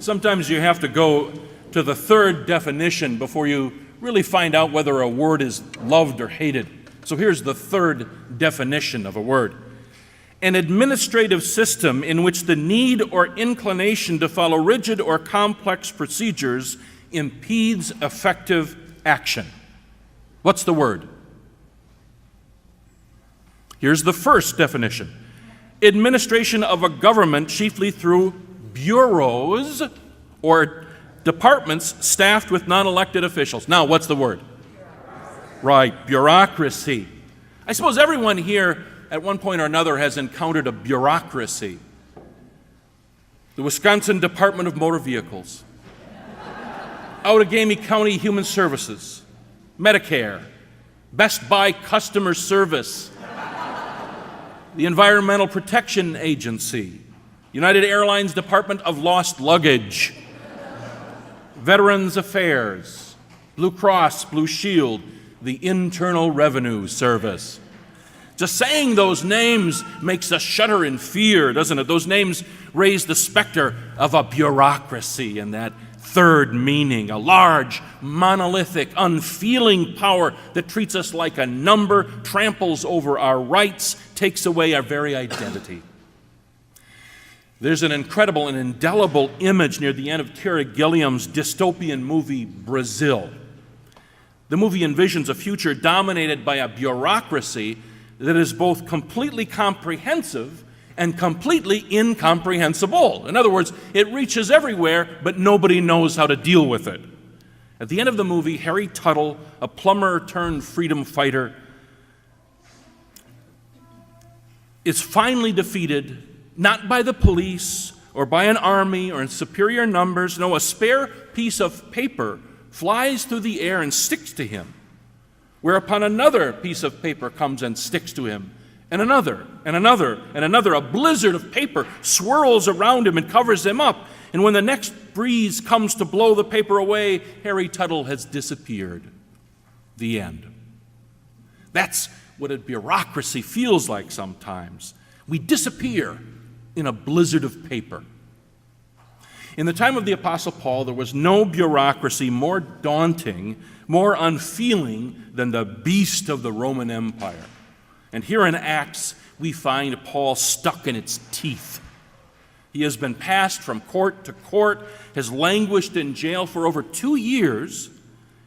Sometimes you have to go to the third definition before you really find out whether a word is loved or hated. So here's the third definition of a word. An administrative system in which the need or inclination to follow rigid or complex procedures impedes effective action. What's the word? Here's the first definition. Administration of a government chiefly through bureaus or departments staffed with non-elected officials. Now, what's the word? Right, bureaucracy. I suppose everyone here at one point or another has encountered a bureaucracy. The Wisconsin Department of Motor Vehicles, Outagamie County Human Services, Medicare, Best Buy Customer Service, the Environmental Protection Agency, United Airlines Department of Lost Luggage, Veterans Affairs, Blue Cross, Blue Shield, the Internal Revenue Service. Just saying those names makes us shudder in fear, doesn't it? Those names raise the specter of a bureaucracy in that third meaning, a large, monolithic, unfeeling power that treats us like a number, tramples over our rights, takes away our very identity. There's an incredible and indelible image near the end of Terry Gilliam's dystopian movie, Brazil. The movie envisions a future dominated by a bureaucracy that is both completely comprehensive and completely incomprehensible. In other words, it reaches everywhere, but nobody knows how to deal with it. At the end of the movie, Harry Tuttle, a plumber turned freedom fighter, is finally defeated, not by the police or by an army or in superior numbers. No, a spare piece of paper flies through the air and sticks to him, whereupon another piece of paper comes and sticks to him, and another, and another, and another. A blizzard of paper swirls around him and covers him up, and when the next breeze comes to blow the paper away, Harry Tuttle has disappeared. The end. That's what a bureaucracy feels like sometimes. We disappear in a blizzard of paper. In the time of the Apostle Paul, there was no bureaucracy more daunting, more unfeeling than the beast of the Roman Empire. And here in Acts, we find Paul stuck in its teeth. He has been passed from court to court, has languished in jail for over 2 years,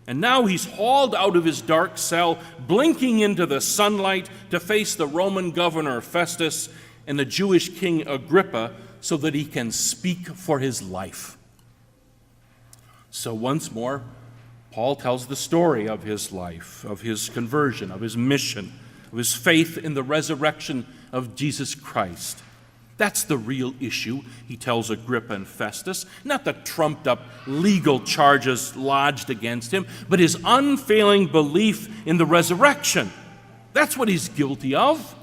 and now he's hauled out of his dark cell, blinking into the sunlight to face the Roman governor Festus and the Jewish king Agrippa so that he can speak for his life. So once more, Paul tells the story of his life, of his conversion, of his mission, of his faith in the resurrection of Jesus Christ. That's the real issue, he tells Agrippa and Festus, not the trumped-up legal charges lodged against him, but his unfailing belief in the resurrection. That's what he's guilty of.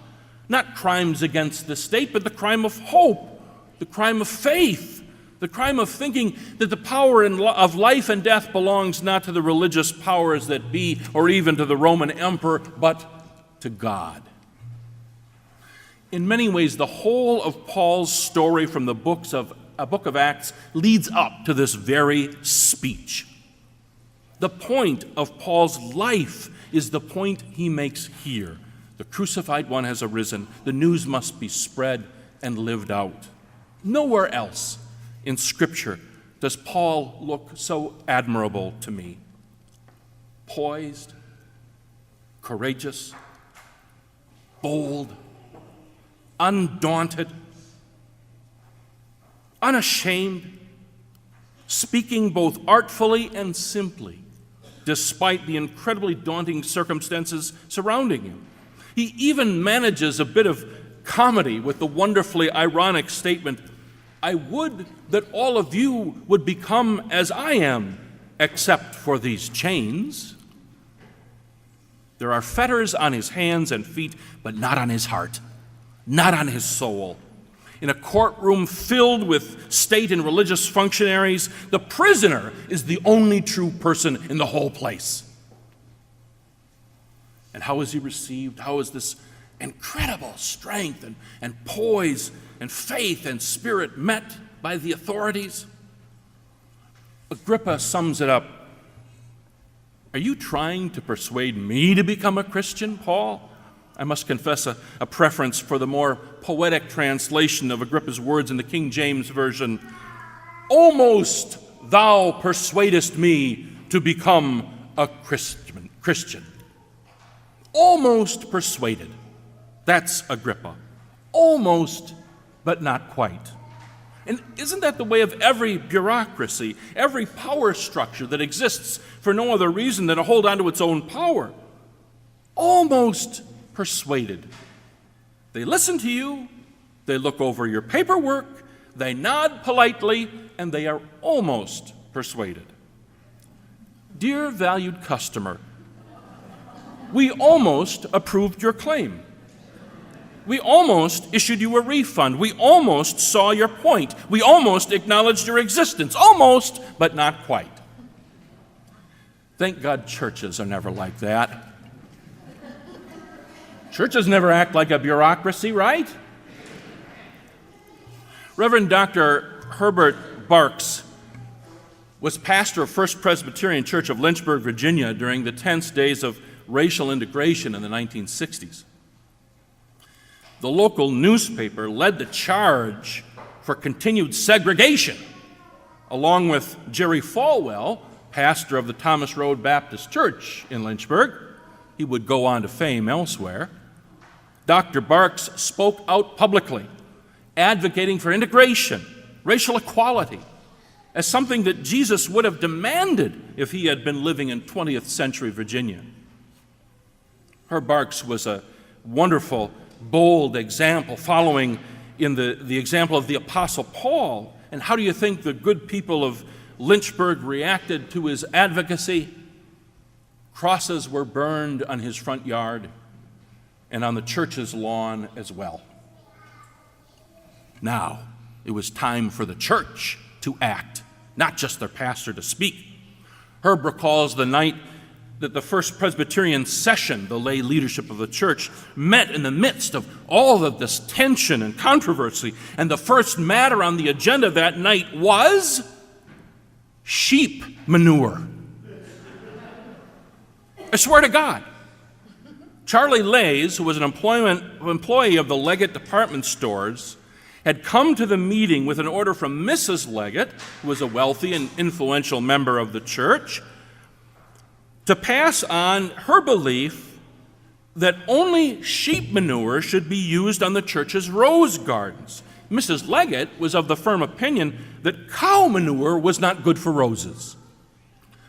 Not crimes against the state, but the crime of hope, the crime of faith, the crime of thinking that the power of life and death belongs not to the religious powers that be, or even to the Roman emperor, but to God. In many ways, the whole of Paul's story from the book of Acts leads up to this very speech. The point of Paul's life is the point he makes here. The crucified one has arisen. The news must be spread and lived out. Nowhere else in Scripture does Paul look so admirable to me. Poised, courageous, bold, undaunted, unashamed, speaking both artfully and simply, despite the incredibly daunting circumstances surrounding him. He even manages a bit of comedy with the wonderfully ironic statement, "I would that all of you would become as I am, except for these chains." There are fetters on his hands and feet, but not on his heart, not on his soul. In a courtroom filled with state and religious functionaries, the prisoner is the only true person in the whole place. And how is he received? How is this incredible strength and poise and faith and spirit met by the authorities? Agrippa sums it up. Are you trying to persuade me to become a Christian, Paul? I must confess a preference for the more poetic translation of Agrippa's words in the King James Version. Almost thou persuadest me to become a Christian. Almost persuaded. That's Agrippa. Almost, but not quite. And isn't that the way of every bureaucracy, every power structure that exists for no other reason than to hold on to its own power? Almost persuaded. They listen to you, they look over your paperwork, they nod politely, and they are almost persuaded. Dear valued customer, we almost approved your claim. We almost issued you a refund. We almost saw your point. We almost acknowledged your existence. Almost, but not quite. Thank God churches are never like that. Churches never act like a bureaucracy, right? Reverend Dr. Herbert Barks was pastor of First Presbyterian Church of Lynchburg, Virginia during the tense days of racial integration in the 1960s. The local newspaper led the charge for continued segregation, along with Jerry Falwell, pastor of the Thomas Road Baptist Church in Lynchburg. He would go on to fame elsewhere. Dr. Barks spoke out publicly, advocating for integration, racial equality, as something that Jesus would have demanded if he had been living in 20th century Virginia. Herb Barks was a wonderful, bold example, following in the example of the Apostle Paul. And how do you think the good people of Lynchburg reacted to his advocacy? Crosses were burned on his front yard and on the church's lawn as well. Now, it was time for the church to act, not just their pastor to speak. Herb recalls the night that the First Presbyterian session, the lay leadership of the church, met in the midst of all of this tension and controversy. And the first matter on the agenda that night was sheep manure. I swear to God. Charlie Lays, who was an employee of the Leggett department stores, had come to the meeting with an order from Mrs. Leggett, who was a wealthy and influential member of the church, to pass on her belief that only sheep manure should be used on the church's rose gardens. Mrs. Leggett was of the firm opinion that cow manure was not good for roses.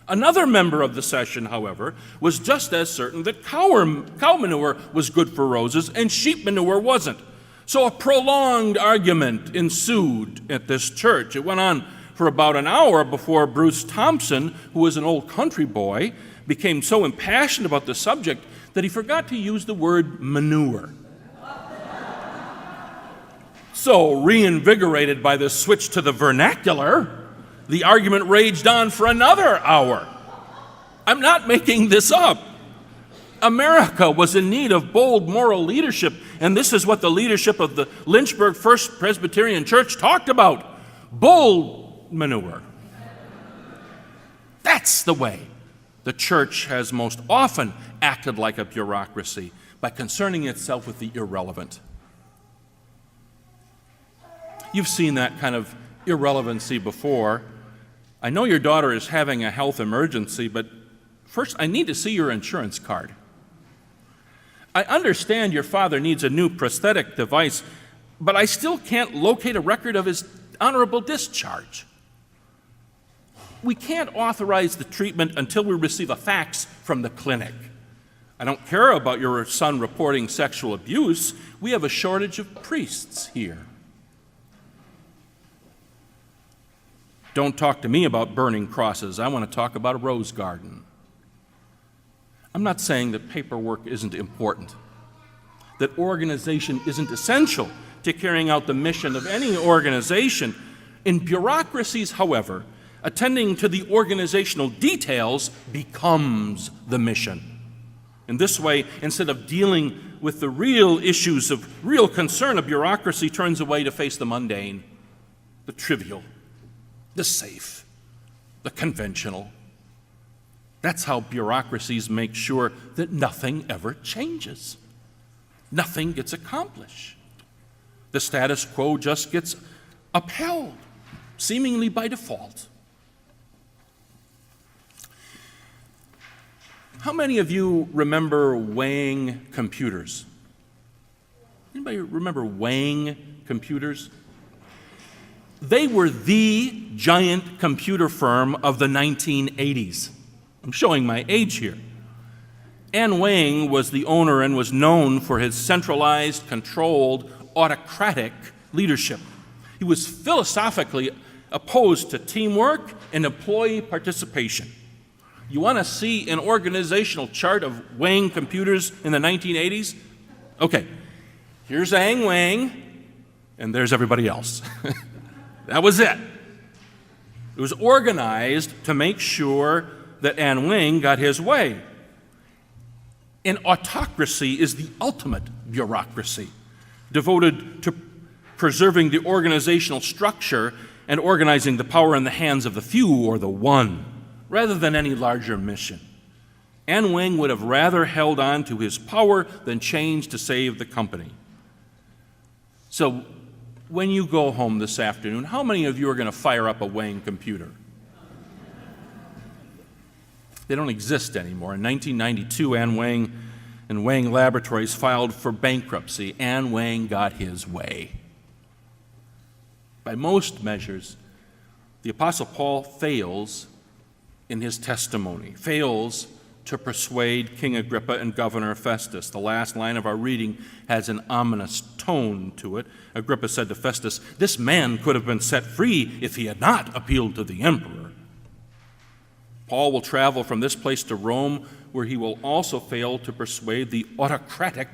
Another member of the session, however, was just as certain that cow manure was good for roses and sheep manure wasn't. So a prolonged argument ensued at this church. It went on for about an hour before Bruce Thompson, who was an old country boy, became so impassioned about the subject that he forgot to use the word manure. So, reinvigorated by the switch to the vernacular, the argument raged on for another hour. I'm not making this up. America was in need of bold moral leadership, and this is what the leadership of the Lynchburg First Presbyterian Church talked about: bold manure. That's the way the church has most often acted like a bureaucracy, by concerning itself with the irrelevant. You've seen that kind of irrelevancy before. I know your daughter is having a health emergency, but first I need to see your insurance card. I understand your father needs a new prosthetic device, but I still can't locate a record of his honorable discharge. We can't authorize the treatment until we receive a fax from the clinic. I don't care about your son reporting sexual abuse. We have a shortage of priests here. Don't talk to me about burning crosses. I want to talk about a rose garden. I'm not saying that paperwork isn't important, that organization isn't essential to carrying out the mission of any organization. In bureaucracies, however, attending to the organizational details becomes the mission. In this way, instead of dealing with the real issues of real concern, a bureaucracy turns away to face the mundane, the trivial, the safe. the conventional. That's how bureaucracies make sure that nothing ever changes. Nothing gets accomplished. The status quo just gets upheld, seemingly by default. How many of you remember weighing computers? Anybody remember weighing computers? They were the giant computer firm of the 1980s. I'm showing my age here. Ann Wang was the owner and was known for his centralized, controlled, autocratic leadership. He was philosophically opposed to teamwork and employee participation. You want to see an organizational chart of Wang computers in the 1980s? Okay, here's Ann Wang, and there's everybody else. That was it. It was organized to make sure that Ann Wang got his way. An autocracy is the ultimate bureaucracy, devoted to preserving the organizational structure and organizing the power in the hands of the few or the one, rather than any larger mission. Ann Wang would have rather held on to his power than change to save the company. So, when you go home this afternoon, how many of you are going to fire up a Wang computer? They don't exist anymore. In 1992, Ann Wang and Wang Laboratories filed for bankruptcy. Ann Wang got his way. By most measures, the Apostle Paul fails in his testimony, fails to persuade King Agrippa and Governor Festus. The last line of our reading has an ominous tone to it. Agrippa said to Festus, "This man could have been set free if he had not appealed to the emperor." Paul will travel from this place to Rome, where he will also fail to persuade the autocratic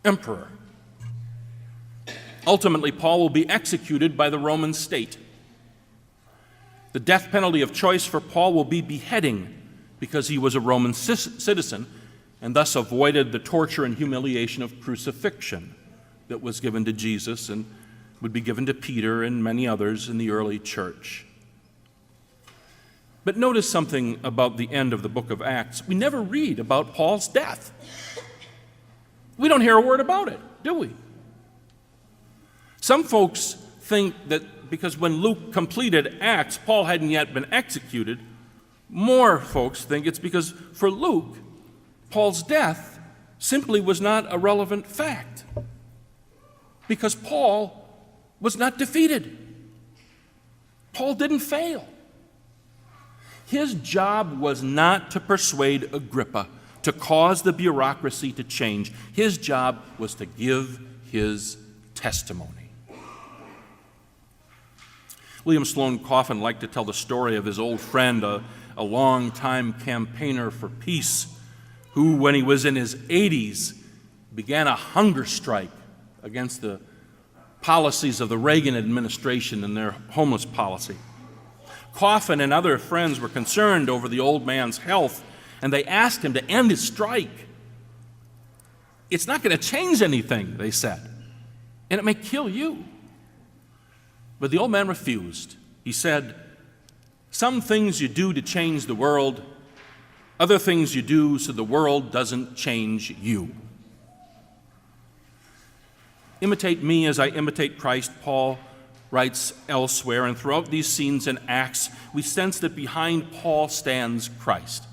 emperor. Ultimately, Paul will be executed by the Roman state. The death penalty of choice for Paul will be beheading, because he was a Roman citizen and thus avoided the torture and humiliation of crucifixion that was given to Jesus and would be given to Peter and many others in the early church. But notice something about the end of the book of Acts. We never read about Paul's death. We don't hear a word about it, do we? Some folks think that because when Luke completed Acts, Paul hadn't yet been executed. More folks think it's because for Luke, Paul's death simply was not a relevant fact, because Paul was not defeated. Paul didn't fail. His job was not to persuade Agrippa, to cause the bureaucracy to change. His job was to give his testimony. William Sloane Coffin liked to tell the story of his old friend, a long-time campaigner for peace, who, when he was in his 80s, began a hunger strike against the policies of the Reagan administration and their homeless policy. Coffin and other friends were concerned over the old man's health, and they asked him to end his strike. "It's not going to change anything," they said, "and it may kill you." But the old man refused. He said, "Some things you do to change the world, other things you do so the world doesn't change you." Imitate me as I imitate Christ, Paul writes elsewhere, and throughout these scenes in Acts, we sense that behind Paul stands Christ.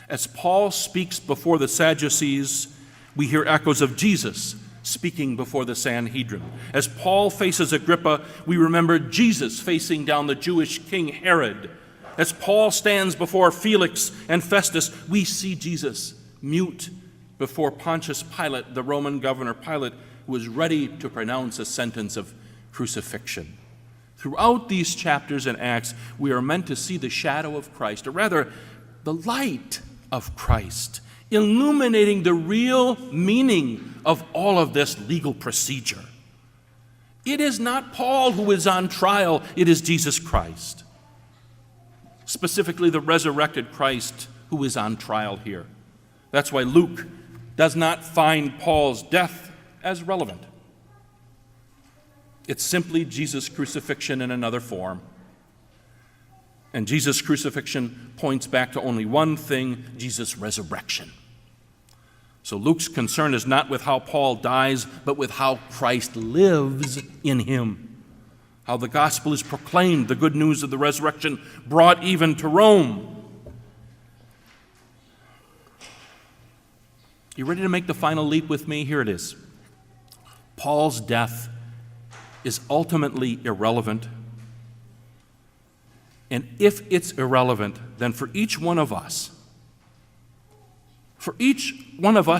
As Paul speaks before the Sadducees, we hear echoes of Jesus speaking before the Sanhedrin. As Paul faces Agrippa, we remember Jesus facing down the Jewish king Herod. As Paul stands before Felix and Festus, we see Jesus mute before Pontius Pilate, the Roman governor Pilate, who was ready to pronounce a sentence of crucifixion. Throughout these chapters in Acts, we are meant to see the shadow of Christ, or rather, the light of Christ, illuminating the real meaning of all of this legal procedure. It is not Paul who is on trial, it is Jesus Christ. Specifically, the resurrected Christ who is on trial here. That's why Luke does not find Paul's death as relevant. It's simply Jesus' crucifixion in another form. And Jesus' crucifixion points back to only one thing, Jesus' resurrection. So Luke's concern is not with how Paul dies, but with how Christ lives in him. How the gospel is proclaimed, the good news of the resurrection brought even to Rome. You ready to make the final leap with me? Here it is. Paul's death is ultimately irrelevant. And if it's irrelevant, then for each one of us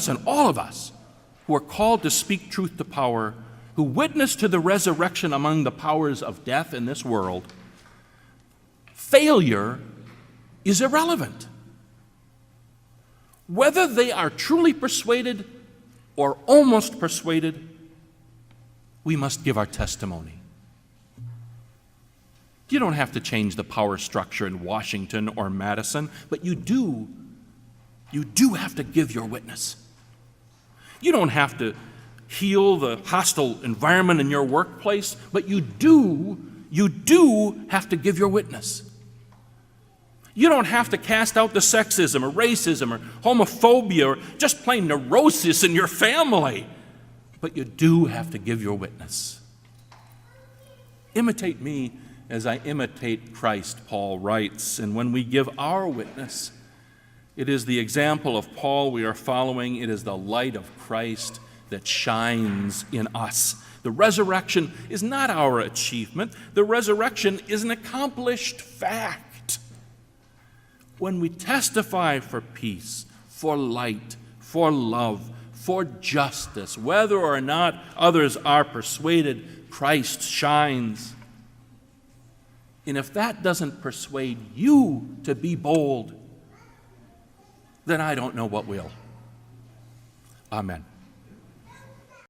and all of us who are called to speak truth to power, who witness to the resurrection among the powers of death in this world, failure is irrelevant. Whether they are truly persuaded or almost persuaded, we must give our testimony. You don't have to change the power structure in Washington or Madison, but you do have to give your witness. You don't have to heal the hostile environment in your workplace, but you do have to give your witness. You don't have to cast out the sexism or racism or homophobia or just plain neurosis in your family, but you do have to give your witness. Imitate me as I imitate Christ, Paul writes, and when we give our witness, it is the example of Paul we are following. It is the light of Christ that shines in us. The resurrection is not our achievement. The resurrection is an accomplished fact. When we testify for peace, for light, for love, for justice, whether or not others are persuaded, Christ shines. And if that doesn't persuade you to be bold, then I don't know what will. Amen.